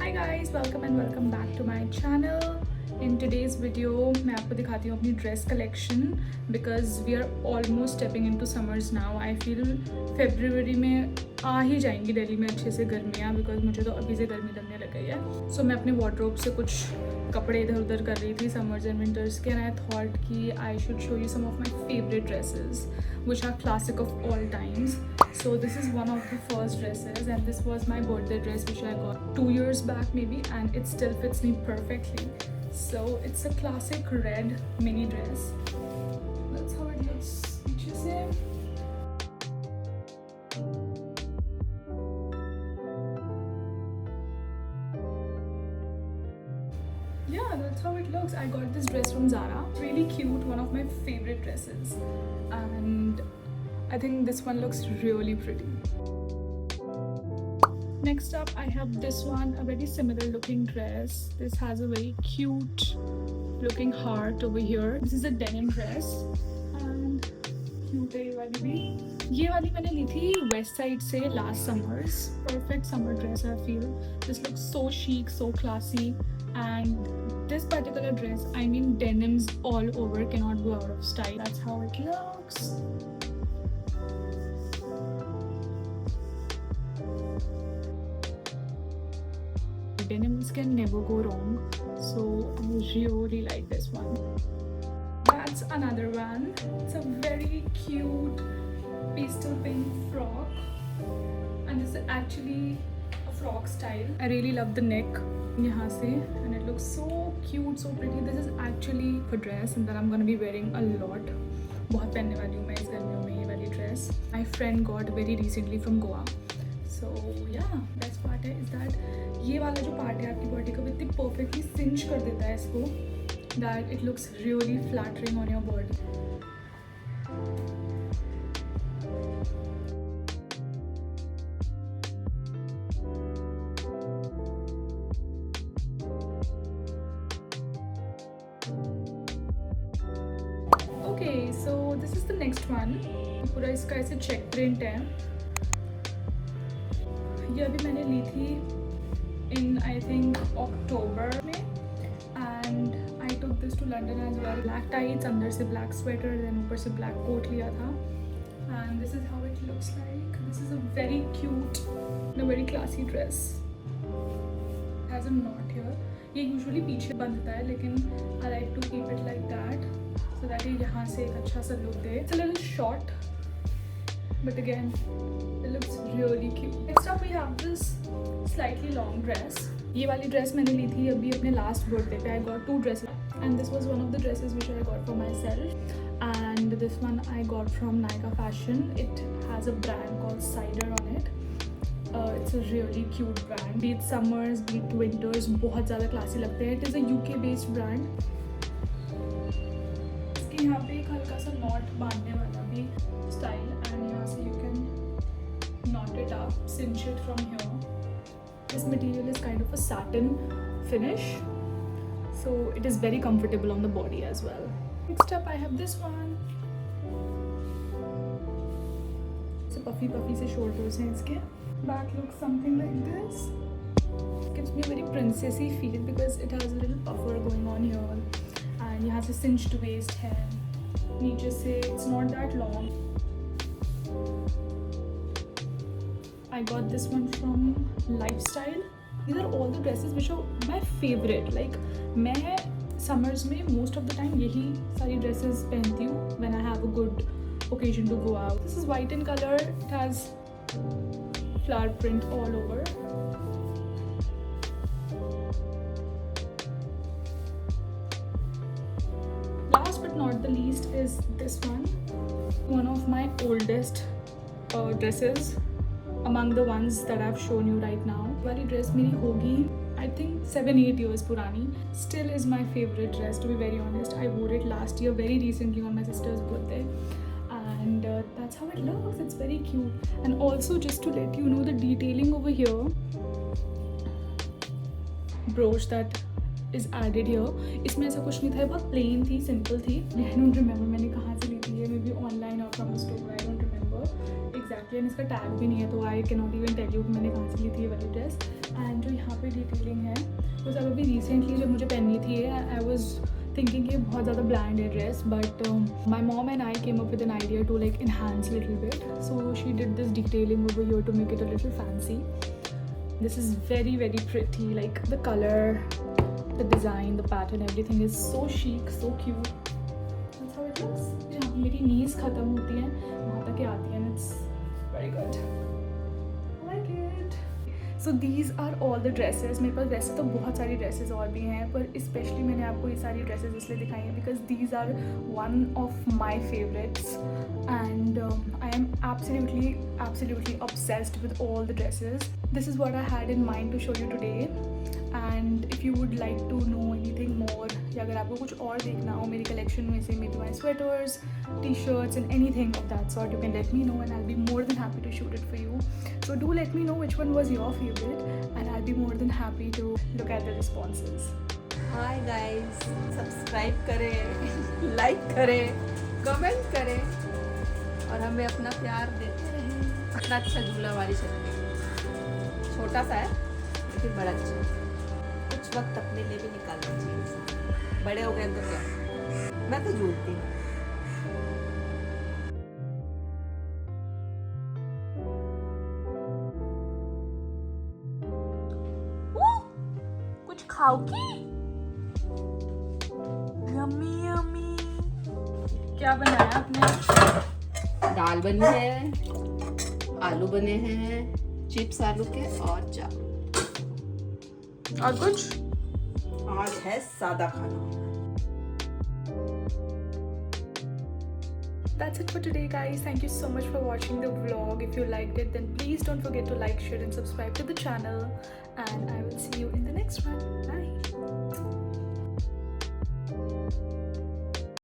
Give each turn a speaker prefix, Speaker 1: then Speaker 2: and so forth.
Speaker 1: Hi guys, welcome and welcome back to my channel. In today's video मैं आपको दिखाती हूँ अपनी dress collection because we are almost stepping into summers now. I feel February में आ ही जाएंगी दिल्ली में अच्छे से गर्मियाँ because मुझे तो अभी से गर्मी लगने लग गई है. So मैं अपने wardrobe से कुछ कपड़े इधर उधर कर रही थी summers and winters के, and I thought कि I should show you some of my favorite dresses which are classic of all times. So this is one of the first dresses, and this was my birthday dress which I got 2 years back maybe, and it still fits me perfectly. So it's a classic red mini dress. That's how it looks. Which is it? Yeah, that's how it looks. I got this dress from Zara. Really cute, one of my favorite dresses, and I think this one looks really pretty. Next up, I have this one, a very similar looking dress. This has a very cute looking heart over here. This is a denim dress and cute है ये वाली भी. ये वाली मैंने ली थी West Side से last summers. Perfect summer dress I feel. This looks so chic, so classy, and this particular dress, I mean denims all over, cannot go out of style. That's how it looks. Denims can never go wrong, so I really like this one. That's another one. It's a very cute pastel pink frock, and this is actually a frock style. I really love the neck यहाँ से, and it looks so cute, so pretty. This is actually a dress and that I'm gonna be wearing a lot. बहुत पहनने वाली हूँ मैं इस गर्मियों में ये वाली dress. My friend got very recently from Goa. So yeah, best part is that ये वाला जो part है आपकी body को इतनी perfectly cinch कर देता है इसको that it looks really flattering on your body. Okay, so this is the next one. पूरा इसका ऐसे check print है. ये अभी मैंने ली थी in I think October में, and I took this to London as well. Black tights, अंदर से black sweater, then ऊपर से black coat लिया था, and this is how it looks like. This is a very cute and a very classy dress. It has a knot here. ये usually पीछे बंधता है, लेकिन I like to keep it like that so that ये यहाँ से एक अच्छा सा look they. It's a little short, but again it looks really cute. Next up we have this slightly long dress. ये वाली dress मैंने ली थी अभी अपने last birthday पे. I got 2 dresses, and this was one of the dresses which I got for myself, and this one I got from Nykaa Fashion. It has a brand called Cider on it. It's a really cute brand. Be it summers, be it winters, बहुत ज़्यादा classy लगते हैं. It is a UK based brand. इसके यहाँ पे एक हल्का सा knot बांधने वाला भी style, and यहाँ से you can knot it up, cinch it from here. This material is kind of a satin finish, so it is very comfortable on the body as well. Next up I have this one. So puffy से shoulders हैं इसके. Back looks something like this. Gives me a very princessy feel because it has a little puffer going on here, and यहाँ से cinched waist है. नीचे से it's not that long. I got this one from Lifestyle. These are all the dresses which are my favorite. Like मैं summers में most of the time यही सारी dresses पहनती हूँ when I have a good occasion to go out. This is white in color. It has flower print all over. Last but not the least is this one of my oldest dresses among the ones that I've shown you right now. वाली dress मेरी होगी I think 7-8 years पुरानी. Still is my favorite dress, to be very honest. I wore it last year very recently on my sister's birthday, and that's how it looks. It's very cute. And also just to let you know the detailing over here, brooch that is added here. इसमें ऐसा कुछ नहीं था, बहुत plain थी, simple थी. I don't remember मैंने कहाँ से ली थी ये, maybe online or from a store. I don't remember exactly, and इसका tag भी नहीं है, तो I cannot even tell you कि मैंने कहाँ से ली थी ये वाली dress. एंड जो यहाँ पे डिटेलिंग है वो सब अभी रिसेंटली जब मुझे पहननी थी आई वॉज थिंकिंग कि बहुत ज़्यादा ब्लैंड है dress, but my mom and I came up with an idea to like enhance little bit, so she did this detailing over here to make it a little fancy. This is very very pretty, like the color, the design, the pattern, everything is so chic, so cute. That's how it looks. जहाँ पे मेरी knees ख़त्म होती हैं वहाँ तक ये आती हैं, and it's very good. I like it. So these are all the dresses. मेरे पास वैसे तो बहुत सारी ड्रेसेस और भी हैं, पर स्पेशली मैंने आपको ये सारी ड्रेसेस इसलिए दिखाई हैं because these are one of my favourites and I am absolutely obsessed with all the dresses. This is what I had in mind to show you today. And if you would like to know anything more, या अगर आपको कुछ और देखना हो मेरी collection में से, maybe my sweaters, t-shirts and anything of that sort, you can let me know and I'll be more than happy to shoot it for you. So do let me know which one was your favorite and I'll be more than happy to look at the responses.
Speaker 2: Hi guys, subscribe करें, like करें, comment करें और हमें अपना प्यार देते रहें. इतना अच्छा झूला हमारी छत पे, छोटा सा है लेकिन बड़ा अच्छा है. कुछ वक्त अपने लिए भी निकालना चाहिए. बड़े हो गए तो क्या, मैं तो झूलती हूँ. कुछ खाओगी? Yummy yummy.
Speaker 1: क्या बनाया आपने?
Speaker 2: दाल बनी है, आलू बने हैं, चिप्स आलू के और चावल.
Speaker 1: और कुछ?
Speaker 2: आज है सादा खाना.
Speaker 1: That's it for today guys. Thank you so much for watching the vlog. If you liked it then please don't forget to like, share and subscribe to the channel and I will see you